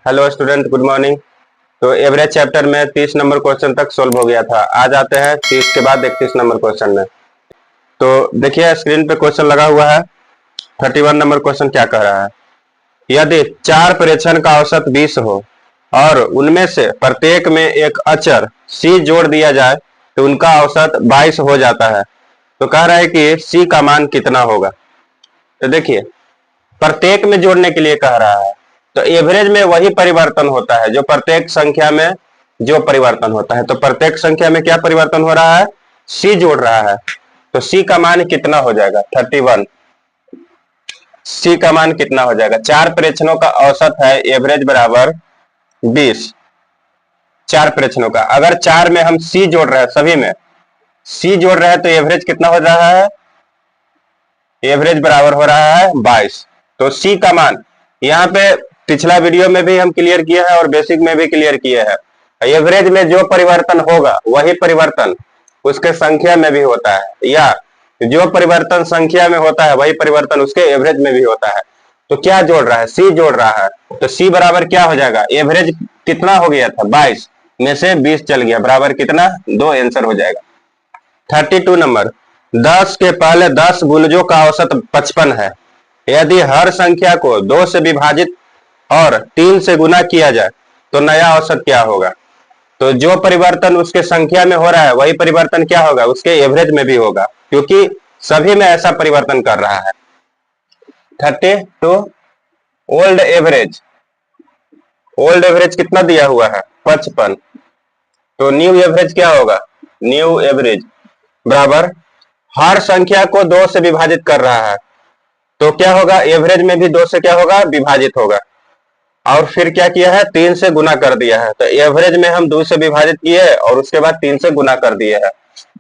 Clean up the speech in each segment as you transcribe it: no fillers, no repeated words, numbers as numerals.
Hello student, good morning. तो average chapter में 30 number question तक सोल्व हो गया था। आज आते हैं 30 के बाद 31 नंबर क्वेश्चन में। तो देखिए स्क्रीन पे क्वेश्चन लगा हुआ है। 31 नंबर क्वेश्चन क्या कह रहा है? यदि 4 प्रेक्षण का औसत 20 हो और उनमें से प्रत्येक में एक अचर c जोड़ दिया जाए तो उनका औसत 22 हो जाता है। तो कह रहा है कि c का मान कितना होगा। तो देखिए प्रत्येक में जोड़ने के लिए कह रहा है, तो एवरेज में वही परिवर्तन होता है जो प्रत्येक संख्या में जो परिवर्तन होता है। तो प्रत्येक संख्या में क्या परिवर्तन हो रहा है? सी जोड़ रहा है। तो सी का मान कितना हो जाएगा? 31। सी का मान कितना हो जाएगा? 4 प्रेक्षणों का औसत है एवरेज बराबर 20। 4 प्रेक्षणों का अगर 4 में हम सी जोड़ रहे हैं, सभी में सी जोड़ रहे हैं, तो एवरेज कितना हो रहा है? एवरेज बराबर हो रहा है 22। तो सी का मान यहाँ पे पिछला वीडियो में भी हम क्लियर किए हैं और बेसिक में भी क्लियर किए हैं। एवरेज में जो परिवर्तन होगा वही परिवर्तन उसके संख्या में भी होता है, या जो परिवर्तन संख्या में होता है वही परिवर्तन उसके एवरेज में भी होता है। तो क्या जोड़ रहा है? सी जोड़ रहा है। तो सी बराबर क्या हो जाएगा? एवरेज कितना हो गया था? 22 में से 20 चल गया, बराबर कितना? 2 आंसर हो जाएगा। 32 नंबर, 10 के पहले 10 गुणजों का औसत 55 है। यदि हर संख्या को 2 से विभाजित और 3 से गुना किया जाए तो नया औसत क्या होगा? तो जो परिवर्तन उसके संख्या में हो रहा है वही परिवर्तन क्या होगा? उसके एवरेज में भी होगा, क्योंकि सभी में ऐसा परिवर्तन कर रहा है। 32 ओल्ड एवरेज, ओल्ड एवरेज कितना दिया हुआ है? 55। तो न्यू एवरेज क्या होगा? न्यू एवरेज बराबर हर संख्या को 2 से विभाजित कर रहा है, तो क्या होगा? एवरेज में भी 2 से क्या होगा? विभाजित होगा। और फिर क्या किया है? 3 से गुना कर दिया है। तो एवरेज में हम 2 से विभाजित किए और उसके बाद 3 से गुना कर दिए हैं।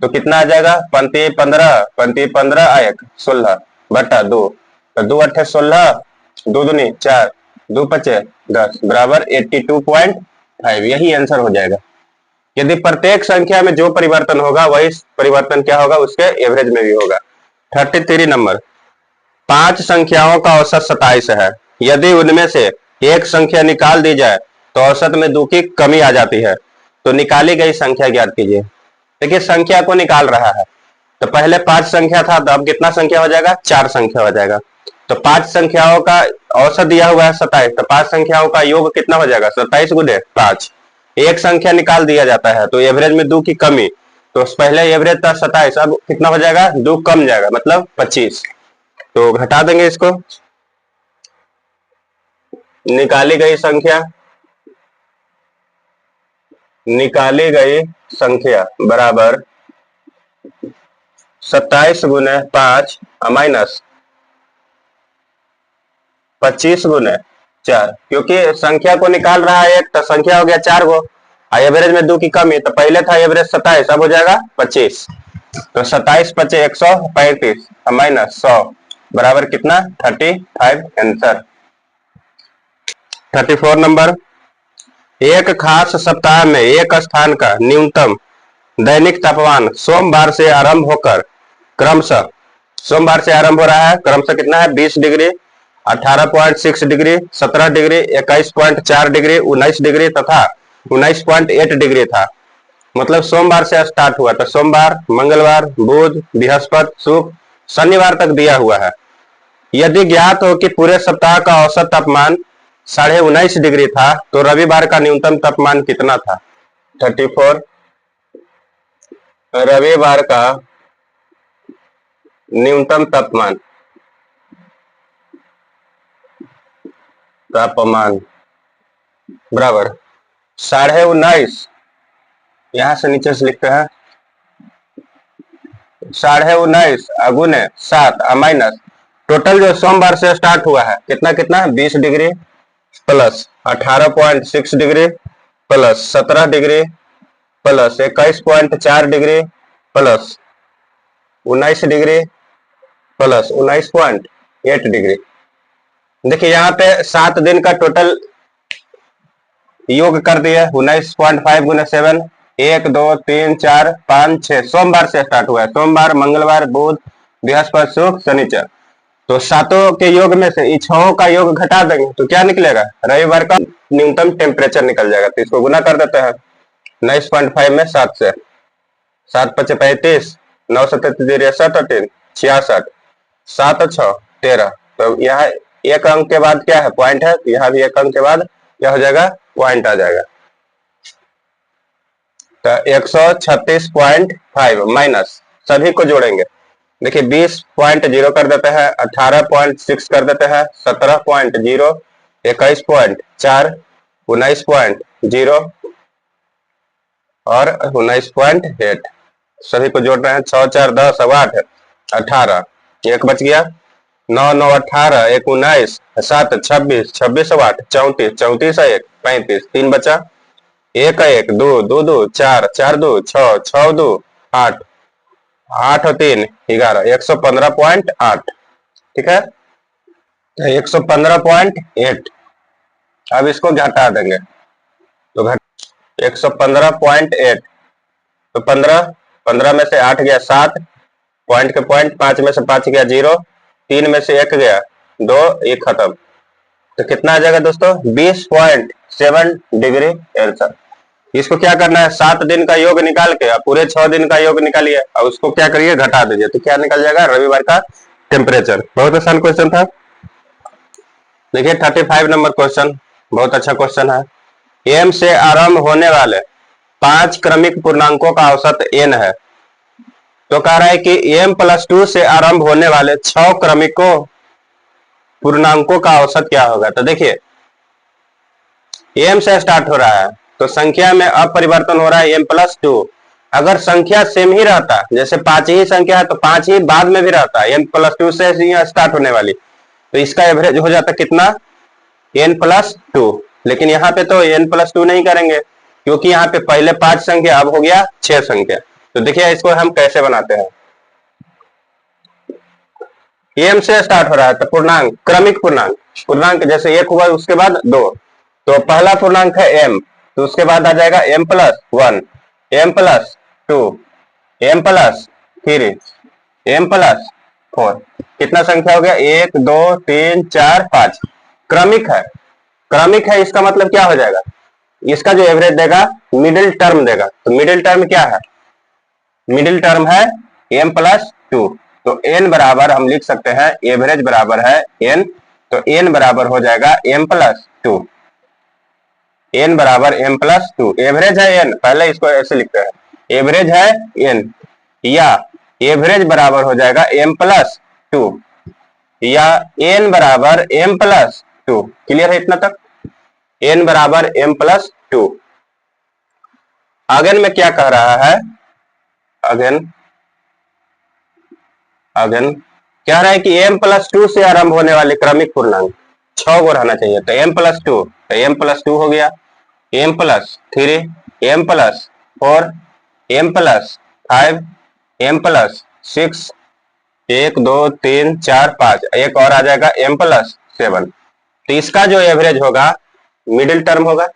तो कितना आ जाएगा? 15 आएक 16 बटा 2। तो 2 अट्ठे 16, 2 दूनी 4, 2 पचे 10 बराबर 82.5। यही आंसर हो जाएगा। यदि प्रत्येक संख्या में जो परिवर्तन होगा वही परिवर्तन क्या होगा? उसके एवरेज में भी होगा। 33 नंबर, 5 संख्याओं का औसत 27 है। यदि उनमें से एक संख्या निकाल दी जाए तो औसत में 2 की कमी आ जाती है। तो निकाली गई संख्या ज्ञात कीजिए। देखिए संख्या को निकाल रहा है, तो पहले 5 संख्या था, तो अब कितना संख्या हो जाएगा? 4 संख्या हो जाएगा। तो 5 संख्याओं का औसत दिया हुआ है 27, तो 5 संख्याओं का योग कितना हो जाएगा? 27 गुणे 5। एक संख्या निकाल दिया जाता है तो एवरेज में 2 की कमी। तो पहले एवरेज था 27, अब कितना हो जाएगा? 2 कम जाएगा, मतलब 25। तो घटा देंगे इसको। निकाली गई संख्या, निकाली गई संख्या बराबर 27 गुने 5 माइनस 25 गुने 4, क्योंकि संख्या को निकाल रहा है एक, तो संख्या हो गया 4 गो, एवरेज में 2 की कमी। तो पहले था एवरेज 27, अब हो जाएगा 25। तो 27 पचे 135 माइनस 100 बराबर कितना? 35 आंसर। 34 नंबर, एक खास सप्ताह में एक स्थान का न्यूनतम दैनिक तापमान सोमवार से आरंभ होकर क्रमशः, सोमवार से आरंभ हो रहा है, क्रमशः कितना है? 20 degree, 18.6 degree, 17 degree, 21.4 degree, 19 degree तथा 19.8 डिग्री था। मतलब सोमवार से स्टार्ट हुआ, तो सोमवार, मंगलवार, बुध, बृहस्पति, शुक्र, शनिवार तक दिया हुआ है। यदि ज्ञात हो कि पूरे सप्ताह का औसत तापमान 19.5 डिग्री था, तो रविवार का न्यूनतम तापमान कितना था? 34, रविवार का न्यूनतम तापमान, तापमान बराबर 19.5, यहां से नीचे से लिखते हैं 19.5 गुने 7 माइनस टोटल जो सोमवार से स्टार्ट हुआ है कितना कितना? 20 degree plus 18.6 degree plus 17 degree plus 21.4 degree plus 19 degree plus 19.8 degree. देखिए यहाँ पे 7 दिन का टोटल योग कर दिए। 19.5 गुना 7, 1 2 3 4 5 6, सोमवार से स्टार्ट हुआ है। सोमवार, मंगलवार, बुध, बृहस्पति, शुक्र, शनिचर। तो सातों के योग में से इन छहों का योग घटा देंगे तो क्या निकलेगा, रविवार का न्यूनतम टेम्परेचर निकल जाएगा। तो इसको गुना कर देते हैं 19.5 में 7 से, 7×5 = 35, 9×7 = 66, 7×6 = 13। तो यहाँ एक अंक के बाद क्या है, पॉइंट है, तो यहाँ भी एक अंक के बाद क्या हो जाएगा, पॉइंट आ जाएगा। तो 136.5 माइनस सभी को जोड़ेंगे, देखिए 20.0 कर देते हैं, 18.6 कर देते हैं, 17.0, 21.4, 19.0 और 19.8 सभी को जोड़ रहे हैं। 6 4 10 अब 8 18, एक बच गया, 9 9 18, 1 19, 7 26, 26 अब 8 34, 34 1 35, 3 बचा, 1 1 2 2 2 4 4 2 6 6 2 8 8 और 3 11, 115.8, ठीक है, 115.8। अब इसको घटा देंगे तो 115.8, तो 15 में से 8 गया 7, पॉइंट के पॉइंट, 5 में से 5 गया 0, 3 में से 1 गया 2, 1 खत्म। तो कितना आ जाएगा दोस्तों, 20.7 डिग्री आंसर। इसको क्या करना है, 7 दिन का योग निकाल के पूरे 6 दिन का योग निकालिए और उसको क्या करिए, घटा दीजिए, तो क्या निकल जाएगा, रविवार का टेम्परेचर। बहुत आसान क्वेश्चन था। देखिए 35 नंबर क्वेश्चन, बहुत अच्छा क्वेश्चन है। m से आरंभ होने वाले 5 क्रमिक पूर्णांकों का औसत n है। तो कह रहा है कि m+2 से आरंभ होने वाले 6 क्रमिकों पूर्णांकों का औसत क्या होगा। तो देखिए m से स्टार्ट हो रहा है तो संख्या में अपरिवर्तन हो रहा है m+2। अगर संख्या सेम ही रहता, जैसे 5 ही संख्या है तो 5 ही बाद में भी रहता है, m+2 से स्टार्ट होने वाली, तो इसका एवरेज हो जाता कितना, n+2। लेकिन यहाँ पे तो n+2 नहीं करेंगे क्योंकि यहाँ पे पहले 5 संख्या, अब हो गया 6 संख्या। तो देखिए इसको हम कैसे बनाते हैं, m से स्टार्ट हो रहा है तो पूर्णांक, क्रमिक पूर्णांक जैसे 1 हुआ उसके बाद 2, तो पहला पूर्णांक है m, तो उसके बाद आ जाएगा m+1, m+2, m+3, m+4। कितना संख्या हो गया, 1 2 3 4 5। क्रमिक है, क्रमिक है इसका मतलब क्या हो जाएगा, इसका जो एवरेज देगा मिडिल टर्म देगा। तो मिडिल टर्म क्या है, मिडिल टर्म है m+2। तो n बराबर हम लिख सकते हैं, एवरेज बराबर है n, तो n बराबर हो जाएगा m+2, n बराबर m+2। एवरेज है n, पहले इसको ऐसे लिखते हैं, एवरेज है n, या एवरेज बराबर हो जाएगा m+2, या n बराबर m+2। क्लियर है इतना तक, n बराबर m+2। अगेन में क्या कह रहा है, अगेन कह रहा है कि m+2 से आरंभ होने वाले क्रमिक पूर्णांक 6 को रहना चाहिए। तो m+2, तो m+2 हो गया, m+3, m+4, m+5, m+6, 1 2 3 4 5, एक और आ जाएगा m+7। तो इसका जो एवरेज होगा मिडिल टर्म होगा।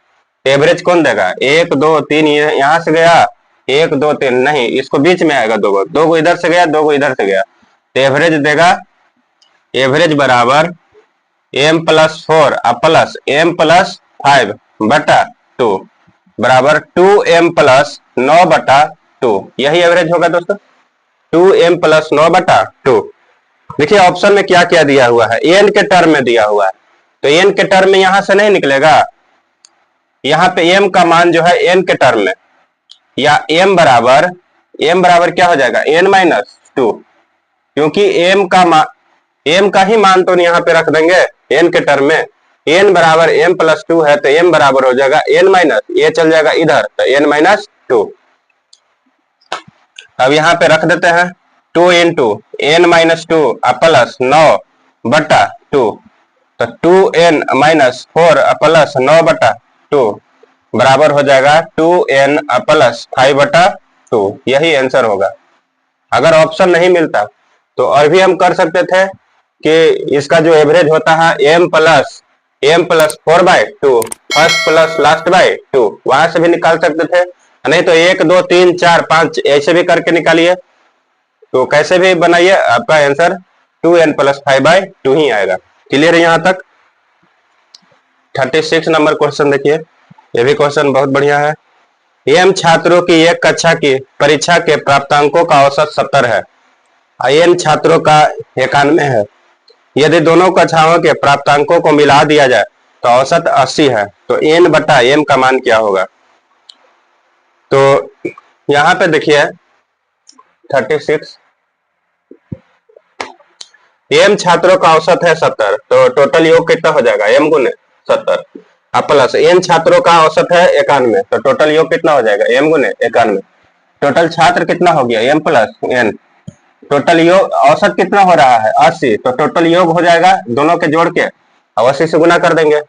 एवरेज कौन देगा, 1 2 3 यहां से गया, 1 2 3 नहीं, इसको बीच में आएगा, दो गो इधर से गया, 2 गो इधर से गया, तो एवरेज देगा, एवरेज बराबर m+4 प्लस m+5 बटा 2 बराबर 2m+9/2। यही एवरेज होगा दोस्तों, 2m+9/2। देखिए ऑप्शन में क्या क्या दिया हुआ है, n के टर्म में दिया हुआ है, तो n के टर्म में यहां से नहीं निकलेगा, यहाँ पे m का मान जो है n के टर्म में, या m बराबर क्या हो जाएगा, n-2, क्योंकि m का ही मान तो यहाँ पे रख देंगे n के टर्म में, n बराबर m+2 है तो m बराबर हो जाएगा n-, ये चल जाएगा इधर, तो n-2। अब यहाँ पे रख देते हैं 2 × n-2 प्लस 9/2, तो 2n-4 प्लस 9/2 बराबर हो जाएगा 2n प्लस 5/2। यही आंसर होगा। अगर ऑप्शन नहीं मिलता तो और भी हम कर सकते थे कि इसका जो एवरेज होता है m+4/2 फर्स्ट प्लस लास्ट/2, वहां से भी निकाल सकते थे, नहीं तो 1 2 3 4 5 ऐसे भी करके निकालिए। तो कैसे भी बनाइए, आपका आंसर 2n प्लस 5/2 ही आएगा। क्लियर है यहाँ तक। 36 नंबर क्वेश्चन देखिए, ये भी क्वेश्चन बहुत बढ़िया है। एम छात्रों की एक कक्षा की परीक्षा के प्राप्तांकों का औसत 70 है, एन छात्रों का 91 है। यदि दोनों कक्षाओं के प्राप्तांकों को मिला दिया जाए तो औसत 80 है, तो एन बटा एम का मान क्या होगा। तो यहाँ पे देखिए 36, एम छात्रों का औसत है 70, तो टोटल योग कितना हो जाएगा, एम गुने 70 प्लस एन छात्रों का औसत है 91, तो टोटल योग कितना हो जाएगा, एम गुने 91। टोटल छात्र कितना हो गया, एम प्लस एन। टोटल योग औसत कितना हो रहा है 80, तो टोटल योग हो जाएगा दोनों के जोड़ के 80 से गुना कर देंगे।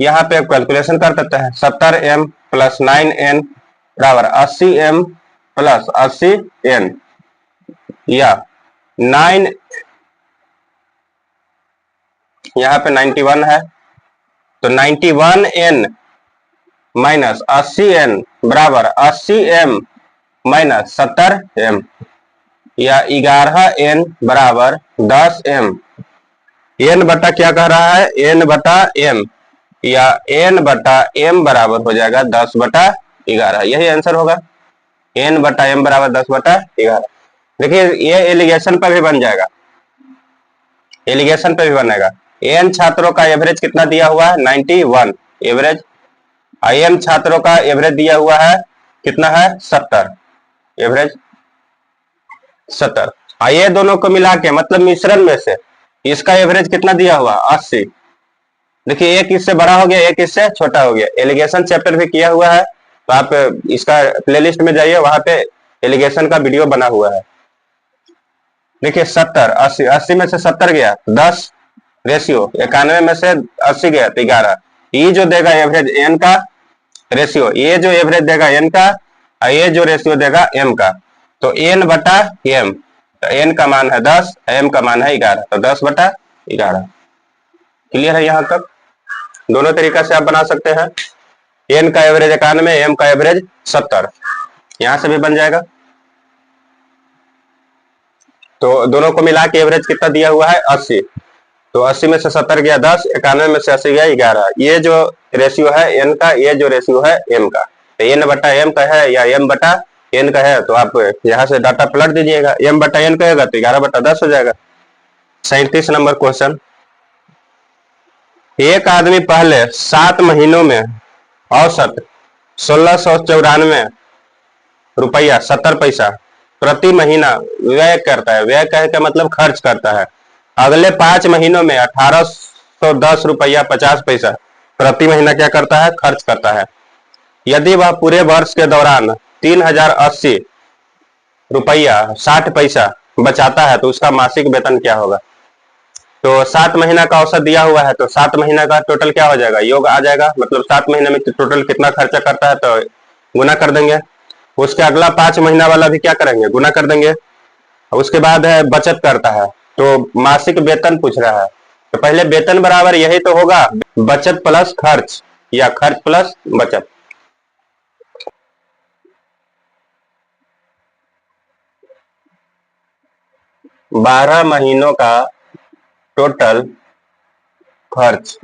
यहाँ पे कैलकुलेशन कर देते हैं, 70m प्लस 9n बराबर 80m प्लस 80n, या 9, यहाँ पे 91 है, तो 91n माइनस 80n बराबर 80m माइनस 70m, या 11n बराबर 10m। n बटा क्या कह रहा है, n बटा m, या n बटा m बराबर हो जाएगा 10/11, यही आंसर होगा। n बटा m बराबर 10/11। देखिए ये एलिगेशन पर भी बन जाएगा, एलिगेशन पे भी बनेगा। एन छात्रों का एवरेज कितना दिया हुआ है, 91 एवरेज। एम छात्रों का एवरेज दिया हुआ है कितना है, 70 एवरेज, 70। ये दोनों को मिला के मतलब मिश्रण में से इसका एवरेज कितना दिया हुआ, 80। देखिए एक इससे बड़ा हो गया, एक इससे छोटा हो गया। एलिगेशन चैप्टर भी किया हुआ है, तो आप इसका प्लेलिस्ट में जाइए, वहां पे एलिगेशन का वीडियो बना हुआ है। देखिए 70, 80, 80 में से 70 गया 10 रेशियो, 91 में से 80 गया तो 11। ये जो देगा एवरेज एन का रेशियो, ये जो एवरेज देगा एन का, ये जो रेशियो देगा एम का, तो एन बटा एम, तो एन का मान है 10, एम का मान है 11, तो 10/11। क्लियर है यहाँ तक। दोनों तरीका से आप बना सकते हैं, एन का एवरेज 91, एम का एवरेज 70, यहां से भी बन जाएगा। तो दोनों को मिला के एवरेज कितना दिया हुआ है, 80, तो 80 में से 70 गया 10, 91 में से 80 गया 11। ये जो रेशियो है एन का, ये जो रेशियो है एम का, तो एन बटा एम का है या एम बटा एन का है, तो आप यहाँ से डाटा पलट दीजिएगा, एम बटा एन कहेगा तो 11/10 हो जाएगा। 37 नंबर क्वेश्चन, एक आदमी पहले 7 महीनों में औसत 1694 रुपया 70 पैसा प्रति महीना व्यय करता है। व्यय कहे का मतलब खर्च करता है। अगले 5 महीनों में 1810 रुपया 50 पैसा प्रति महीना क्या करता है, खर्च करता है। यदि वह पूरे वर्ष के दौरान 3080 रुपया 60 पैसा बचाता है तो उसका मासिक वेतन क्या होगा। तो 7 महीना का औसत दिया हुआ है, तो 7 महीना का टोटल क्या हो जाएगा, योग आ जाएगा। मतलब 7 महीने में टोटल कितना खर्चा करता है तो गुना कर देंगे। उसके अगला 5 महीना वाला भी क्या करेंगे, गुना कर देंगे। उसके बाद है बचत करता है, तो मासिक वेतन पूछ रहा है, तो पहले वेतन बराबर यही तो होगा, बचत प्लस खर्च या खर्च प्लस बचत। बारह महीनों का टोटल खर्च,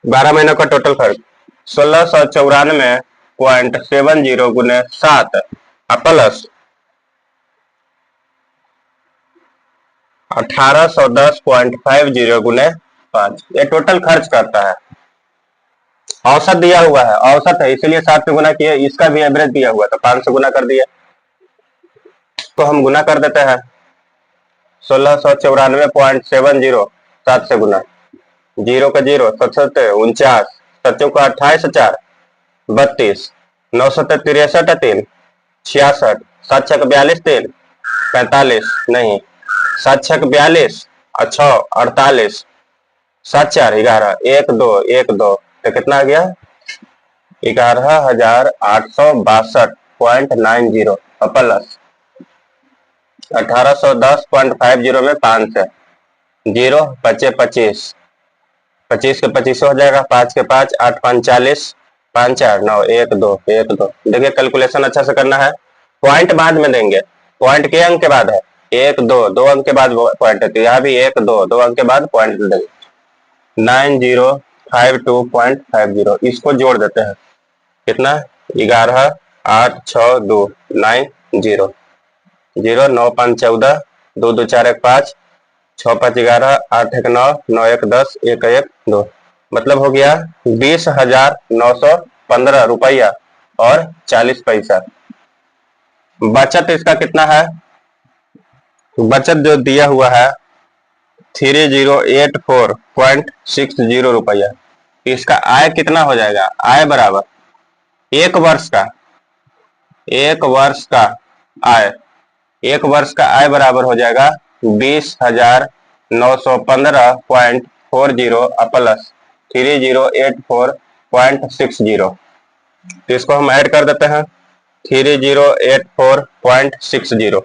12 महीनों का टोटल खर्च 1694.70 गुने 7 प्लस 1810.50 गुने 5, ये टोटल खर्च करता है। औसत दिया हुआ है, औसत है इसलिए 7 से गुना किए। इसका भी एवरेज दिया हुआ तो 5 से गुना कर दिया, तो हम गुना कर देते हैं। 1694.70 7 से गुना, 0 का 0 7 49, 7 का 28 4 32, 9 7 63 3 66, 7 6 42 3 45 नहीं 7 6 42 और 6 48, 7 4 11 1 2 1 2, तो कितना आ गया 11,862.90 प्लस 1810.50 में 5 है, 0 बचे 25, 25 के 25 हो जाएगा, 5 के 5 8 5 40, 5 4 9 1 2 1 2। देखिए कैलकुलेशन अच्छा से करना है, पॉइंट बाद में देंगे, पॉइंट के अंक के बाद है, एक दो, दो अंक के बाद पॉइंट है, तो यहाँ भी एक दो, दो अंक के बाद पॉइंट देंगे। 9052.50 इसको जोड़ देते हैं, कितना 11 8 6 2 9 0 0 9 5 14 2 2 4 1 5 6 5 11 8 1 9 9 1 10 1 1 2, मतलब हो गया 20,915 रुपया और 40 पैसा। बचत इसका कितना है, बचत जो दिया हुआ है 3084.60 रुपया। इसका आय कितना हो जाएगा, आय बराबर एक वर्ष का, एक वर्ष का आय, एक वर्ष का आय बराबर हो जाएगा 20,915.40 प्लस 3084.60। तो इसको हम ऐड कर देते हैं, 3084.60,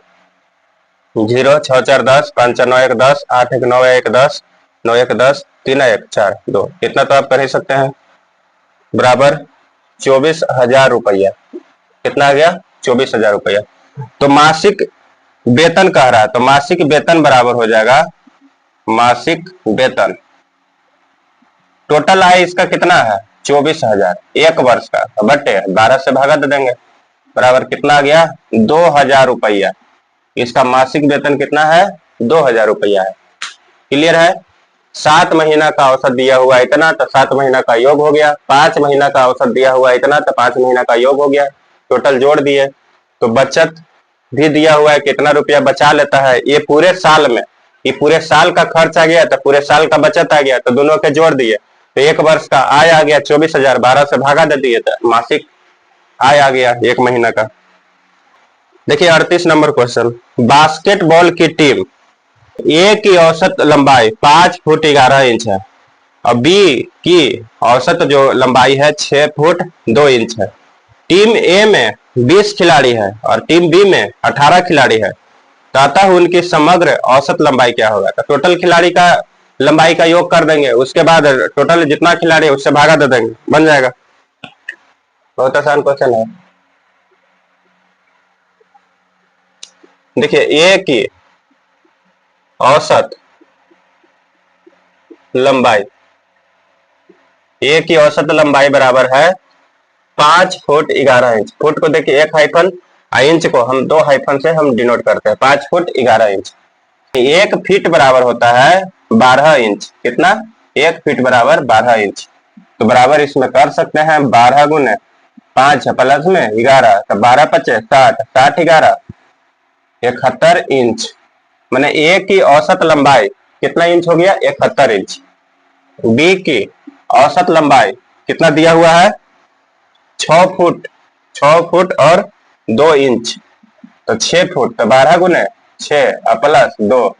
0 6 4 10 5 9 1 10 8 1 9 1 10 9 1 10 3 1 4 2, इतना तो आप कर ही सकते हैं, बराबर 24,000 रुपया। कितना आ गया, 24,000 रुपया। तो मासिक वेतन कह रहा है, तो मासिक वेतन बराबर हो जाएगा, मासिक वेतन टोटल आय इसका कितना है 24,000 एक वर्ष का, बटे 12 से भागा दे देंगे, बराबर कितना आ गया 2,000 रुपया। इसका मासिक वेतन कितना है 2,000 रुपया है। क्लियर है। 7 महीना का औसत दिया हुआ इतना, तो 7 महीना का योग हो गया, 5 महीना का औसत दिया हुआ इतना, तो 5 महीना का योग हो गया, टोटल जोड़ दिए। तो बचत भी दिया हुआ है, कितना रुपया बचा लेता है ये पूरे साल में, ये पूरे साल का खर्च आ गया, तो पूरे साल का बचत आ गया, तो दोनों के जोड़ दिए, तो एक वर्ष का आय आ गया 24,000, 12 से भागा दे दिए, तो मासिक आय आ गया एक महीना का। देखिए 38 नंबर क्वेश्चन, बास्केटबॉल की टीम ए की औसत लंबाई 5 फुट 11 इंच है और बी की औसत जो लंबाई है 6 फुट 2 इंच है। टीम ए में 20 खिलाड़ी है और टीम बी में 18 खिलाड़ी है, तो अतः उनकी समग्र औसत लंबाई क्या होगा। तो टोटल खिलाड़ी का लंबाई का योग कर देंगे, उसके बाद टोटल जितना खिलाड़ी है उससे भागा दे देंगे, बन जाएगा। बहुत आसान क्वेश्चन है। देखिए ए की औसत लंबाई, ए की औसत लंबाई बराबर है 5 फुट 11 इंच। फुट को देखिए एक हाइफन, इंच को हम 2 हाइफन से हम डिनोट करते हैं, 5 फुट 11 इंच। 1 फीट बराबर होता है 12 इंच, कितना 1 फीट बराबर 12 इंच। तो बराबर इसमें कर सकते हैं 12 गुने 5 प्लस में 11, तो 12 पचे 60, 60 11 71 इंच। मैंने ए की औसत लंबाई कितना इंच हो गया 71 इंच। बी की औसत लंबाई कितना दिया हुआ है 6 फुट, 6 फुट और 2 इंच, तो 6 फुट, तो 12 गुने 6 प्लस 2,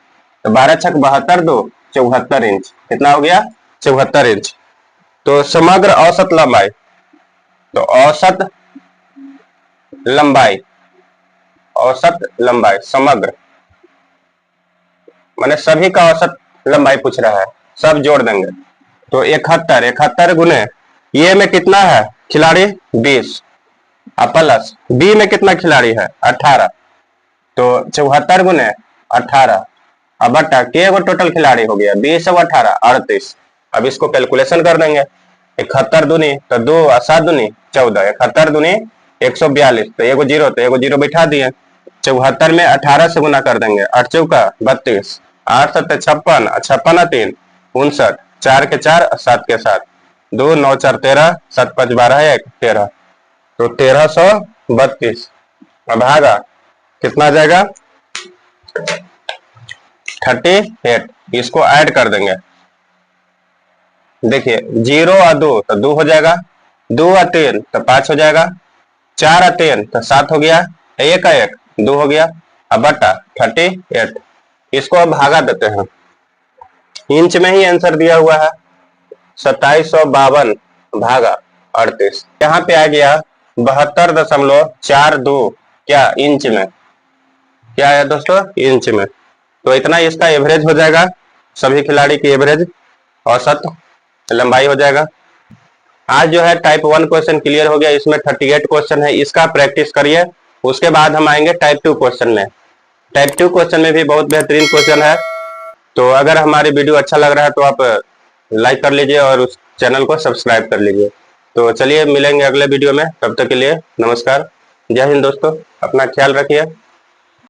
तो 12 छक 72 2 74 इंच, कितना हो गया 74 इंच। तो समग्र औसत लंबाई, तो औसत लंबाई, औसत लंबाई समग्र माने सभी का औसत लंबाई पूछ रहा है, सब जोड़ देंगे, तो 71, 71 गुने ये में कितना है खिलाड़ी 20 प्लस बी में कितना खिलाड़ी है 18, तो 74 गुने 18 अब बटा के वो टोटल खिलाड़ी हो गया 20 और 18 38। अब इसको कैलकुलेशन कर देंगे, 71 दूनी तो 2 और 7 दूनी 14, 71 दूनी 142, तो एगो जीरो, तो एगो जीरो बैठा दिए। 74 में 18 से गुना कर देंगे, 8 चौका 32, 8 7 56, 56 3 59, 4 के 4 7 के 7, 2 9 4 13, 7 5 12 1 13, तो 1332। अब भागा कितना आ जाएगा 38, इसको ऐड कर देंगे। देखिए 0 और 2 तो 2 हो जाएगा, 2 और 3 तो 5 हो जाएगा, 4 और 3 तो 7 हो गया, 1 और 1 2 हो गया, अब बटा 38। इसको अब भागा देते हैं, इंच में ही आंसर दिया हुआ है 2752 भागा 38, यहाँ पे आ गया 72.42 क्या इंच में, क्या है दोस्तों इंच में। तो इतना इसका एवरेज हो जाएगा, सभी खिलाड़ी की एवरेज औसत लंबाई हो जाएगा। आज जो है टाइप 1 क्वेश्चन क्लियर हो गया, इसमें 38 क्वेश्चन है, इसका प्रैक्टिस करिए, उसके बाद हम आएंगे टाइप 2 क्वेश्चन में। टाइप 2 क्वेश्चन में भी बहुत बेहतरीन क्वेश्चन है। तो अगर हमारी वीडियो अच्छा लग रहा है तो आप लाइक कर लीजिए और उस चैनल को सब्सक्राइब कर लीजिए। तो चलिए मिलेंगे अगले वीडियो में, तब तक के लिए नमस्कार। जय हिंद दोस्तों, अपना ख्याल रखिए।